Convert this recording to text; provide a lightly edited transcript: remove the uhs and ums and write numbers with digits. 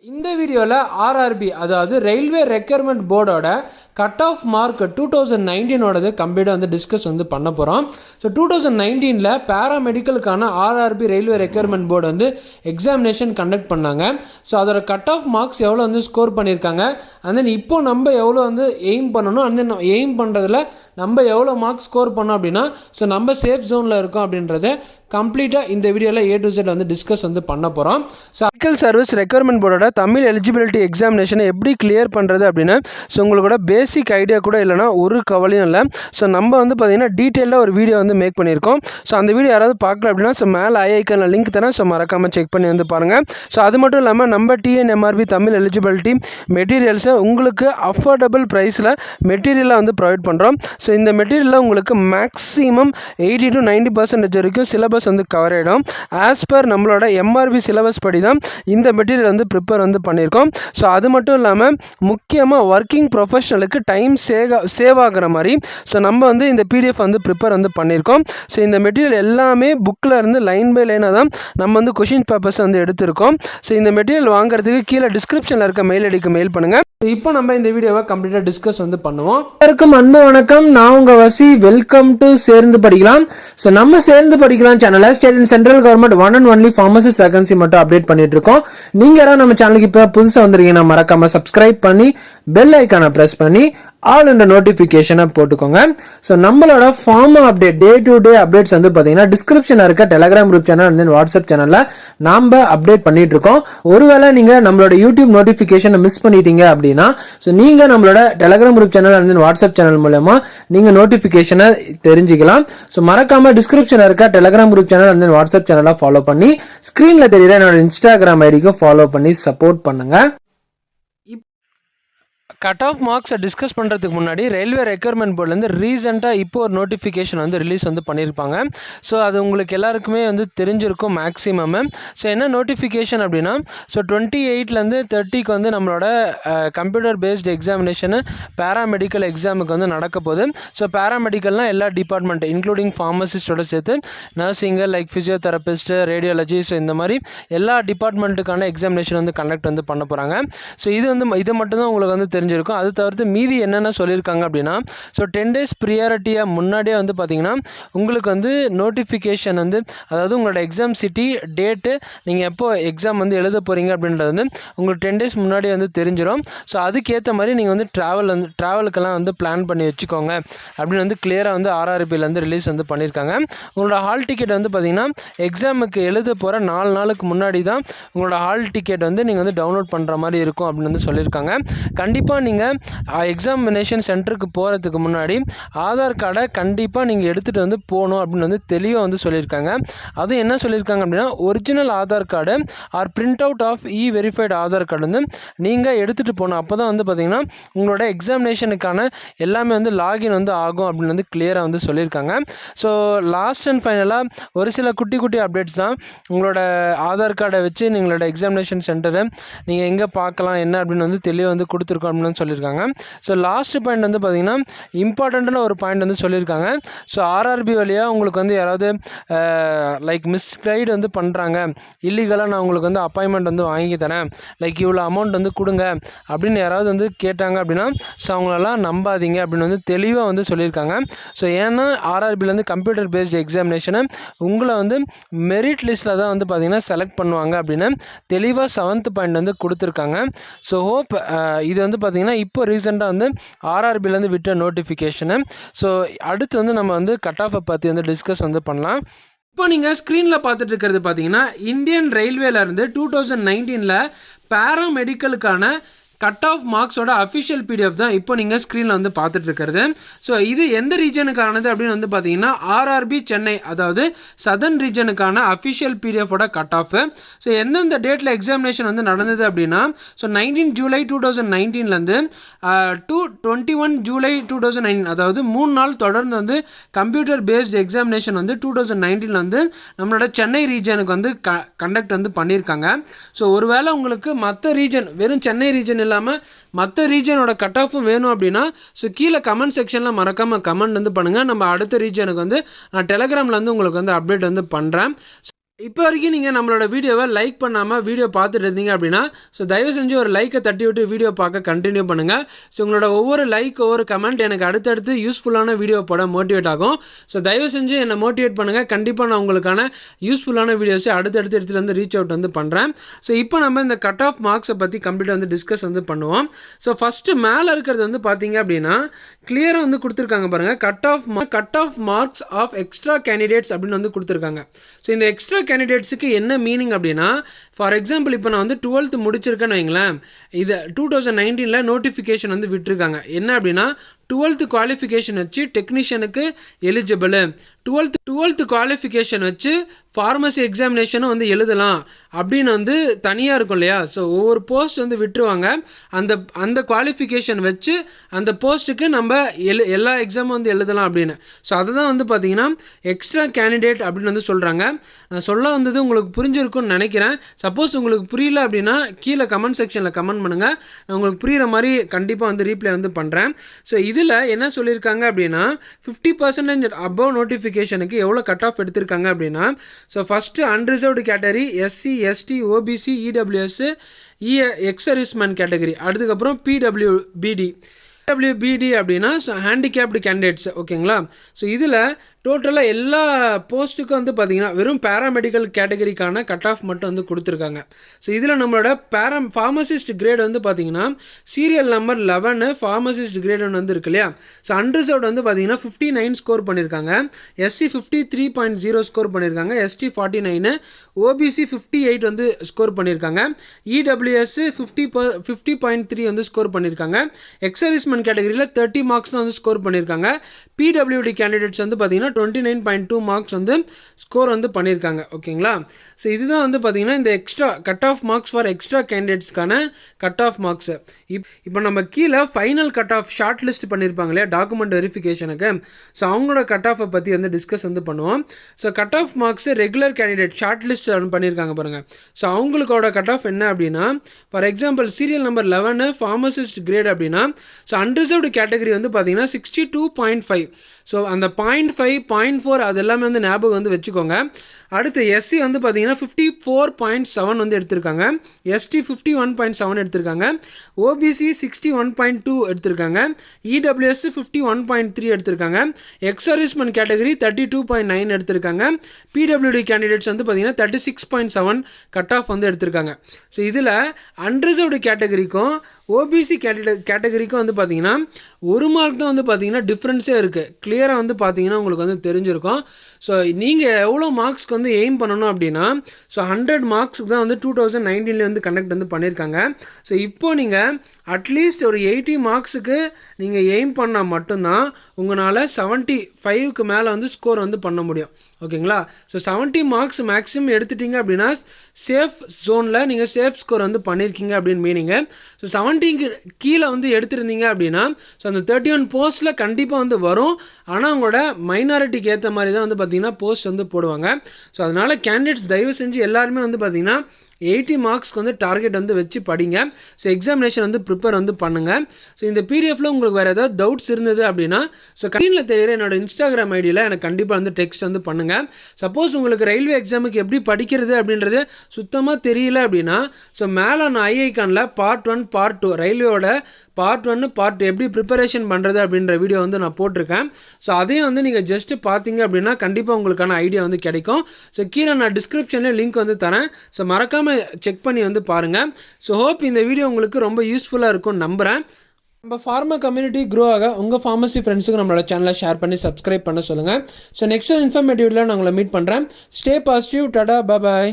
இந்த வீடியோவில் ஆர்ஆர்பி அதாவது ரயில்வே ரெக்யர்மெண்ட் போர்டோட கட் ஆஃப் மார்க் 2019ஓடது கம்ப்ளீட்டாக டிஸ்கஸ் பண்ண போகிறோம். ஸோ 2019 பேராமெடிக்கலுக்கான RRB railway recruitment board examination conduct பண்ணாங்க. ஸோ அதோட கட் ஆஃப் மார்க்ஸ் எவ்வளோ ஸ்கோர் பண்ணியிருக்காங்க, அண்ட் தென் இப்போ நம்ம எவ்வளோ எய்ம் பண்ணணும், அண்ட் தென் எய்ம் பண்ணுறதுல நம்ம எவ்வளோ மார்க்ஸ் ஸ்கோர் பண்ணோம் அப்படின்னா ஸோ நம்ம சேஃப் ஜோனில் இருக்கோம் அப்படின்றத கம்ப்ளீட்டாக இந்த வீடியோவில் A to Z டிஸ்கஸ் பண்ண போகிறோம். ஸோ மெடிக்கல் சர்வீஸ் ரெக்யர்மெண்ட் போர்டோட தமிழ் எலிஜிபிலிட்டி எக்ஸாமினேஷனை எப்படி கிளியர் பண்ணுறது அப்படின்னு ஸோ உங்களோட பேசிக் ஐடியா கூட இல்லைனா ஒரு கவலையும் இல்லை. ஸோ நம்ம பார்த்தீங்கன்னா டீட்டெயிலாக ஒரு வீடியோ மேக் பண்ணியிருக்கோம். ஸோ அந்த வீடியோ யாராவது பார்க்கல அப்படின்னா ஸோ மேலே ஐக்கான லிங்க் தரேன். ஸோ மறக்காமல் செக் பண்ணி பாருங்கள். ஸோ அது மட்டும் இல்லாமல் நம்ம TNMRB தமிழ் எலிஜிபிலிட்டி மெட்டீரியல்ஸை உங்களுக்கு அஃபோர்டபுள் ப்ரைஸில் மெட்டீரியலாக ப்ரொவைட் பண்ணுறோம். ஸோ இந்த மெட்டீரியலில் உங்களுக்கு மேக்ஸிமம் 80 to 90% வரைக்கும் சிலபஸ் கவர் ஆகிடும். ஆஸ் பர் நம்மளோட MRB சிலபஸ் படி தான் இந்த மெட்டீரியல் ப்ரிப்பேர் பண்ணியிருக்கோம். ஸோ அது மட்டும் இல்லாமல் முக்கியமாக ஒர்க்கிங் ப்ரொஃபஷனலுக்கு டைம் சேவ் ஆகிற மாதிரி ஸோ நம்ம இந்த PDF ப்ரிப்பேர் பண்ணியிருக்கோம். ஸோ இந்த மெட்டீரியல் எல்லாமே புக்கில் இருந்து லைன் பை லைனாக தான் நம்ம கொஷின் பேப்பர்ஸ் எடுத்திருக்கோம். ஸோ இந்த மெட்டீரியல் வாங்குறதுக்கு கீழே டிஸ்கிரிப்ஷனில் இருக்க மெயில் ஐடிக்கு மெயில் பண்ணுங்கள். இப்போ நம்ம இந்த வீடியோவை கம்ப்ளீட்டாக டிஸ்கஸ் பண்ணுவோம். எல்லாருக்கும் அன்பு வணக்கம், நான் உங்கள் வசி. வெல்கம் டு சேர்ந்து படிக்கலாம். ஸோ நம்ம சேர்ந்து படிக்கலாம் சேனலை state and central government one and only pharmacist vacancy மட்டும் அப்டேட் பண்ணிட்டு இருக்கோம். நீங்க யாராவது நம்ம சேனலுக்கு இப்போ புதுசாக வந்திருக்கீங்கன்னா மறக்காம சப்ஸ்கிரைப் பண்ணி பெல் ஐக்கானை பிரஸ் பண்ணி ஆல் இந்த நோட்டிஃபிகேஷனை போட்டுக்கோங்க. ஸோ நம்மளோட pharma update day to day updates பார்த்தீங்கன்னா டிஸ்கிரிப்ஷனில் இருக்க Telegram group channel and then WhatsApp சேனலில் நாம் அப்டேட் பண்ணிட்டு இருக்கோம். ஒருவேளை நீங்கள் நம்மளோட யூடியூப் நோட்டிஃபிகேஷனை மிஸ் பண்ணிட்டீங்க அப்படின்னா ஸோ நீங்கள் நம்மளோட Telegram group channel and then WhatsApp channel மூலமா நீங்கள் நோட்டிஃபிகேஷனை தெரிஞ்சுக்கலாம். ஸோ மறக்காம டிஸ்கிரிப்ஷனில் இருக்க Telegram group channel and then WhatsApp சேனலை ஃபாலோ பண்ணி ஸ்க்ரீனில் தெரியுற என்னோட இன்ஸ்டாகிராம் ஐடிக்கும் ஃபாலோ பண்ணி சப்போர்ட் பண்ணுங்க. கட் ஆஃப் மார்க்ஸை டிஸ்கஸ் பண்ணுறதுக்கு முன்னாடி ரயில்வே ரெக்யர்மெண்ட் போர்ட்லேருந்து ரீசெண்டாக இப்போ ஒரு நோட்டிஃபிகேஷன் ரிலீஸ் பண்ணியிருப்பாங்க. ஸோ அது உங்களுக்கு எல்லாருக்குமே தெரிஞ்சிருக்கும் மேக்ஸிமம். ஸோ என்ன நோட்டிஃபிகேஷன் அப்படின்னா ஸோ 28லேருந்து 30க்கு நம்மளோட கம்ப்யூட்டர் பேஸ்டு எக்ஸாமினேஷனு பேராமெடிக்கல் எக்ஸாமுக்கு நடக்க போகுது. ஸோ பேராமெடிக்கல்னால் எல்லா டிபார்ட்மெண்ட் இன்க்ளூடிங் ஃபார்மசிஸ்டோட சேர்த்து nursing like physiotherapist radiology so இந்த மாதிரி எல்லா டிபார்ட்மெண்ட்டுக்கான எக்ஸாமினேஷன் கண்டக்ட் பண்ண போகிறாங்க. ஸோ இது இதை மட்டும்தான் உங்களுக்கு தெரிஞ்சிருக்கும். அது தவிர்த்து மீதி என்னென்ன சொல்லியிருக்காங்க அப்படின்னா ஸோ 10 days ப்ரியாரிட்டியாக முன்னாடியே பார்த்தீங்கன்னா உங்களுக்கு நோட்டிஃபிகேஷன் அதாவது உங்களோட எக்ஸாம் சிட்டி டேட்டு நீங்கள் எப்போ எக்ஸாம் எழுத போகிறீங்க அப்படின்றது உங்களுக்கு 10 days முன்னாடியே தெரிஞ்சிடும். ஸோ அதுக்கேற்ற மாதிரி நீங்கள் ட்ராவலுக்கெல்லாம் பிளான் பண்ணி வச்சுக்கோங்க அப்படின்னு கிளியராக RRBலேருந்து ரிலீஸ் பண்ணியிருக்காங்க. உங்களோட ஹால் டிக்கெட் பார்த்தீங்கன்னா எக்ஸாமுக்கு எழுத போகிற 4 நாளுக்கு முன்னாடி தான் உங்களோட ஹால் டிக்கெட் நீங்கள் டவுன்லோட் பண்ணுற மாதிரி இருக்கும் அப்படின்னு சொல்லியிருக்காங்க. கண்டிப்பாக நீங்கள் எக்ஸாமினேஷன் சென்டருக்கு போகிறதுக்கு முன்னாடி ஆதார் கார்டை கண்டிப்பாக நீங்கள் எடுத்துகிட்டு போகணும் அப்படின்னு தெளிவாக சொல்லியிருக்காங்க. அதுவும் என்ன சொல்லியிருக்காங்க அப்படின்னா original Aadhaar card or printout of verified Aadhaar card நீங்கள் எடுத்துகிட்டு போகணும். அப்போ தான் பார்த்தீங்கன்னா உங்களோட எக்ஸாமினேஷனுக்கான எல்லாமே லாகின் ஆகும் அப்படின்னு கிளியராக சொல்லியிருக்காங்க. ஸோ லாஸ்ட் அண்ட் ஃபைனலாக ஒரு சில குட்டி குட்டி அப்டேட்ஸ் தான். உங்களோட ஆதார் கார்டை வச்சு நீங்களோட எக்ஸாமினேஷன் சென்டரை நீங்கள் எங்கே பார்க்கலாம் என்ன அப்படின்னு தெளிவாக கொடுத்துருக்கோம் அப்படின்னு சொல்லியிருக்காங்க. ஸோ லாஸ்ட் பாயிண்ட் பார்த்தீங்கன்னா இம்பார்ட்டண்ட்டான ஒரு பாயிண்ட் சொல்லியிருக்காங்க. ஸோ RRB வழியாக உங்களுக்கு யாராவது லைக் மிஸ்கைடு பண்ணுறாங்க, இல்லீகலாக நான் உங்களுக்கு அப்பாயின்மெண்ட் வாங்கி தரேன், லைக் இவ்வளோ அமௌண்ட் கொடுங்க அப்படின்னு யாராவது கேட்டாங்க அப்படின்னா ஸோ அவங்களெல்லாம் நம்பாதீங்க அப்படின்னு தெளிவாக சொல்லியிருக்காங்க. ஸோ ஏன்னா RRBலேருந்து கம்ப்யூட்டர் பேஸ்டு எக்ஸாமினேஷனை உங்களை மெரிட் லிஸ்ட்டில் தான் பார்த்தீங்கன்னா செலக்ட் பண்ணுவாங்க அப்படின்னு தெளிவாக 7th பாயிண்ட் கொடுத்துருக்காங்க. ஸோ ஹோப் இது பார்த்தீங்கன்னா இப்போ ரீசெண்டாக RRBலேருந்து விட்ட நோட்டிஃபிகேஷனு. ஸோ அடுத்து நம்ம கட் ஆஃபை பற்றி டிஸ்கஸ் பண்ணலாம். இப்போ நீங்கள் ஸ்க்ரீனில் பார்த்துட்டு இருக்கிறது பார்த்தீங்கன்னா இந்தியன் ரயில்வேலேருந்து 2019 பேராமெடிக்கலுக்கான கட் ஆஃப் மார்க்ஸோட அஃபிஷியல் PDF தான் இப்போ நீங்கள் ஸ்க்ரீனில் பார்த்துட்டு இருக்கிறது. ஸோ இது எந்த ரீஜனுக்கானது அப்படின்னு பார்த்தீங்கன்னா RRB சென்னை அதாவது சதர்ன் ரீஜனுக்கான அஃபிஷியல் PDFோட கட் ஆஃப். ஸோ எந்தெந்த டேட்டில் எக்ஸாமினேஷன் நடந்தது அப்படின்னா ஸோ 19 July 2019 21 July 2019 அதாவது 3 நாள் தொடர்ந்து கம்ப்யூட்டர் பேஸ்டு எக்ஸாமினேஷன் 2019 நம்மளோட சென்னை ரீஜனுக்கு கண்டக்ட் பண்ணியிருக்காங்க. ஸோ ஒருவேளை உங்களுக்கு மற்ற ரீஜன் வெறும் சென்னை ரீஜன் இல்லாமல் மற்ற ரீஜனோட கட் ஆஃபும் வேணும் அப்படின்னா ஸோ கீழே கமெண்ட் செக்ஷனில் மறக்காமல் கமெண்ட் பண்ணுங்கள். நம்ம அடுத்த ரீஜனுக்கு நான் டெலிகிராமில் உங்களுக்கு அப்டேட் பண்ணுறேன். இப்போ வரைக்கும் நீங்கள் நம்மளோட வீடியோவை லைக் பண்ணாமல் வீடியோ பார்த்துட்டு இருந்தீங்க அப்படின்னா ஸோ தயவு செஞ்சு ஒரு லைக்கை தட்டி விட்டு வீடியோ பார்க்க கண்டினியூ பண்ணுங்கள். ஸோ உங்களோட ஒவ்வொரு லைக் ஒவ்வொரு கமெண்ட் எனக்கு அடுத்தடுத்து யூஸ்ஃபுல்லான வீடியோ போட மோட்டிவேட் ஆகும். ஸோ தயவு செஞ்சு என்னை மோட்டிவேட் பண்ணுங்கள். கண்டிப்பாக நான் உங்களுக்கான யூஸ்ஃபுல்லான வீடியோஸை அடுத்தடுத்து எடுத்துகிட்டு வந்து ரீச் அவுட் வந்து பண்ணுறேன். ஸோ இப்போ நம்ம இந்த கட் ஆஃப் மார்க்ஸை பற்றி கம்ப்ளீட்டாக வந்து டிஸ்கஸ் வந்து பண்ணுவோம். ஸோ ஃபஸ்ட்டு மேலே இருக்கிறது வந்து பார்த்தீங்க அப்படின்னா கிளியராக வந்து கொடுத்துருக்காங்க பாருங்கள். Cut off marks of extra candidates அப்படின்னு வந்து கொடுத்துருக்காங்க. ஸோ இந்த எக்ஸ்ட்ரா கேண்டிடேட்ஸுக்கு என்ன மீனிங் அப்படின்னா, ஃபார் எக்ஸாம்பிள் இப்போ நான் வந்து 12th முடிச்சிருக்கேன்னு வைங்களேன். இது 2019 நோட்டிஃபிகேஷன் வந்து விட்டுருக்காங்க. என்ன அப்படின்னா 12th குவாலிஃபிகேஷன் வச்சு டெக்னீஷியனுக்கு எலிஜிபிள், 12th குவாலிஃபிகேஷன் வச்சு ஃபார்மசி எக்ஸாமினேஷனும் வந்து எழுதலாம் அப்படின்னு வந்து தனியாக இருக்கும் இல்லையா. ஸோ ஒவ்வொரு போஸ்ட் வந்து விட்டுருவாங்க. அந்த குவாலிஃபிகேஷன் வச்சு அந்த போஸ்ட்டுக்கு நம்ம எல்லா எக்ஸாமும் வந்து எழுதலாம் அப்படின்னு. ஸோ அதுதான் வந்து பார்த்தீங்கன்னா எக்ஸ்ட்ரா கேண்டிடேட் அப்படின்னு வந்து சொல்கிறாங்க. நான் சொல்ல வந்தது உங்களுக்கு புரிஞ்சிருக்கும்னு நினைக்கிறேன். சப்போஸ் உங்களுக்கு புரியல அப்படின்னா கீழே கமெண்ட் செக்ஷனில் கமெண்ட் பண்ணுங்கள். நான் உங்களுக்கு புரிகிற மாதிரி கண்டிப்பாக வந்து ரீப்ளை வந்து பண்ணுறேன். ஸோ இதில் என்ன சொல்லியிருக்காங்க அப்படின்னா 50% அபவ் நோட்டிஃபிகேஷனுக்கு எவ்வளோ கட் ஆஃப் எடுத்திருக்காங்க அப்படின்னா, so first unreserved category SC ST OBC EWS ex serviceman category, அதுக்கப்புறம் பிடபிள்யூபிடி அப்படின்னா ஹேண்டிகேப்டு கேண்டிடேட்ஸ். ஓகேங்களா. ஸோ இதில் டோட்டலாக எல்லா போஸ்ட்டுக்கும் வந்து பார்த்திங்கன்னா வெறும் பேராமெடிக்கல் கேட்டகரிக்கான கட் ஆஃப் மட்டும் வந்து கொடுத்துருக்காங்க. ஸோ இதில் நம்மளோட ஃபார்மசிஸ்ட் கிரேட் வந்து பார்த்திங்கன்னா சீரியல் நம்பர் 11 ஃபார்மசிஸ்ட் கிரேட் ஒன்று வந்து இருக்கு இல்லையா. ஸோ அன்ரிசர்வ்டு வந்து பார்த்திங்கன்னா 59 ஸ்கோர் பண்ணியிருக்காங்க, எஸ்சி 53.0 ஸ்கோர் பண்ணியிருக்காங்க, எஸ்டி 49, ஓபிசி 58 வந்து ஸ்கோர் பண்ணியிருக்காங்க, இடபிள்யூஎஸ் 50.3 வந்து ஸ்கோர் பண்ணியிருக்காங்க, எக்ஸ் சர்வீஸ்மேன் கேட்டகரியில் 30 மார்க்ஸ் தான் வந்து ஸ்கோர் பண்ணியிருக்காங்க, பிடபிள்யூடி கேண்டிடேட்ஸ் வந்து பார்த்திங்கன்னா 29.2 மார்க்ஸ் வந்து ஸ்கோர் வந்து பண்ணியிருக்காங்க. ஓகேங்களா. ஸோ இதுதான் வந்து பார்த்திங்கன்னா இந்த extra cut off marks for extra கேண்டிடேட்ஸ்க்கான கட் ஆஃப் மார்க்ஸு. இப்போ நம்ம கீழே final cut off short list பண்ணியிருப்பாங்க இல்லையா டாக்குமெண்ட் வெரிஃபிகேஷனுக்கு. ஸோ அவங்களோட கட் ஆஃபை பற்றி வந்து டிஸ்கஸ் வந்து பண்ணுவோம். So cut off marks regular candidate short list பண்ணியிருக்காங்க பாருங்கள். ஸோ அவங்களுக்கோட கட் ஆஃப் என்ன அப்படின்னா, for example serial number 11 pharmacist grade அப்படின்னா, ஸோ அன்ரிசர்வ்டு கேட்டகரி வந்து பார்த்திங்கன்னா 62.5. ஸோ அந்த 0.5 0.4 அது எல்லாமே வந்து ஞாபகம் வந்து வச்சுக்கோங்க. அடுத்து எஸ்சி வந்து பார்த்தீங்கன்னா 54.7 வந்து எடுத்திருக்காங்க, எஸ்டி 51.7 எடுத்திருக்காங்க, ஓபிசி 61.2 எடுத்திருக்காங்க, இடபிள்யூஎஸ் 51.3 எடுத்திருக்காங்க, எக்ஸ் சர்வீஸ்மேன் கேட்டகரி 32.9 எடுத்திருக்காங்க, பிடபிள்யூடி கேண்டிடேட்ஸ் வந்து பார்த்தீங்கன்னா 36.7 கட் ஆஃப் வந்து எடுத்திருக்காங்க. ஸோ இதில் அன்ரிசர்வ்டு கேட்டகரிக்கும் ஓபிசி கேட்டகரிக்கும் வந்து பார்த்தீங்கன்னா 1 மார்க் தான் வந்து பார்த்தீங்கன்னா டிஃப்ரென்ஸே இருக்குது. கிளியராக வந்து பார்த்தீங்கன்னா உங்களுக்கு வந்து தெரிஞ்சிருக்கும். ஸோ நீங்கள் எவ்வளோ மார்க்ஸ்க்கு வந்து எய்ம் பண்ணணும் அப்படின்னா, ஸோ 100 மார்க்ஸுக்கு தான் வந்து 2019 வந்து கண்டக்ட் வந்து பண்ணியிருக்காங்க. ஸோ இப்போது நீங்கள் அட்லீஸ்ட் ஒரு 80 மார்க்ஸுக்கு நீங்கள் எய்ம் பண்ணால் மட்டும்தான் உங்களால் 75க்கு மேலே வந்து ஸ்கோர் வந்து பண்ண முடியும். ஓகேங்களா. ஸோ 70 மார்க்ஸ் மேக்ஸிமம் எடுத்துட்டிங்க அப்படின்னா சேஃப் ஜோனில் நீங்கள் சேஃப் ஸ்கோர் வந்து பண்ணியிருக்கீங்க அப்படின்னு மீனிங்க. ஸோ 70க்கு கீழே வந்து எடுத்திருந்தீங்க அப்படின்னா ஸோ அந்த 31 போஸ்ட்டில் கண்டிப்பாக வந்து வரும். ஆனால் அவங்களோட மைனாரிட்டிக்கு ஏற்ற மாதிரி தான் வந்து பார்த்திங்கன்னா போஸ்ட் வந்து போடுவாங்க. ஸோ அதனால் கேண்டிடேட்ஸ் தயவு செஞ்சு எல்லாருமே வந்து பார்த்திங்கன்னா 80 மார்க்ஸ்க்கு வந்து டார்கெட் வந்து வச்சு படிங்க. ஸோ எக்ஸாமினேஷன் வந்து ப்ரிப்பேர் வந்து பண்ணுங்கள். ஸோ இந்த பிடிஎஃப்பில் உங்களுக்கு வேறு ஏதாவது டவுட்ஸ் இருந்தது அப்படின்னா ஸோ ஸ்க்ரீனில் தெரிகிற என்னோடய இன்ஸ்டாகிராம் ஐடியில் எனக்கு கண்டிப்பாக வந்து டெக்ஸ்ட் வந்து பண்ணுங்கள். சப்போஸ் உங்களுக்கு ரயில்வே எக்ஸாமுக்கு எப்படி படிக்கிறது அப்படின்றது சுத்தமாக தெரியல அப்படின்னா ஸோ மேலே நான் ஐஐகானில் பார்ட் 1 பார்ட் 2 ரயில்வேயோட பார்ட் 1 பார்ட் 2 எப்படி ப்ரிப்பரேஷன் பண்ணுறது அப்படின்ற வீடியோ வந்து நான் போட்டிருக்கேன். ஸோ அதையும் வந்து நீங்கள் ஜஸ்ட்டு பார்த்தீங்க அப்படின்னா கண்டிப்பாக உங்களுக்கான ஐடியா வந்து கிடைக்கும். ஸோ கீழே நான் டிஸ்கிரிப்ஷனில் லிங்க் வந்து தரேன். ஸோ மறக்காமல் செக் பண்ணி வந்து பாருங்கள். ஸோ ஹோப் இந்த வீடியோ உங்களுக்கு ரொம்ப யூஸ்ஃபுல்லாக இருக்கும்னு நம்புகிறேன். நம்ம ஃபார்மா கம்யூனிட்டி க்ரோ ஆக உங்கள் ஃபார்மசி ஃப்ரெண்ட்ஸுக்கு நம்மளோட சேனலை ஷேர் பண்ணி சப்ஸ்கிரைப் பண்ண சொல்லுங்கள். ஸோ நெக்ஸ்ட் இன்ஃபர்மேட்டிவ்ல நான் உங்களை மீட் பண்ணுறேன். Stay positive. டாடா, பாய்.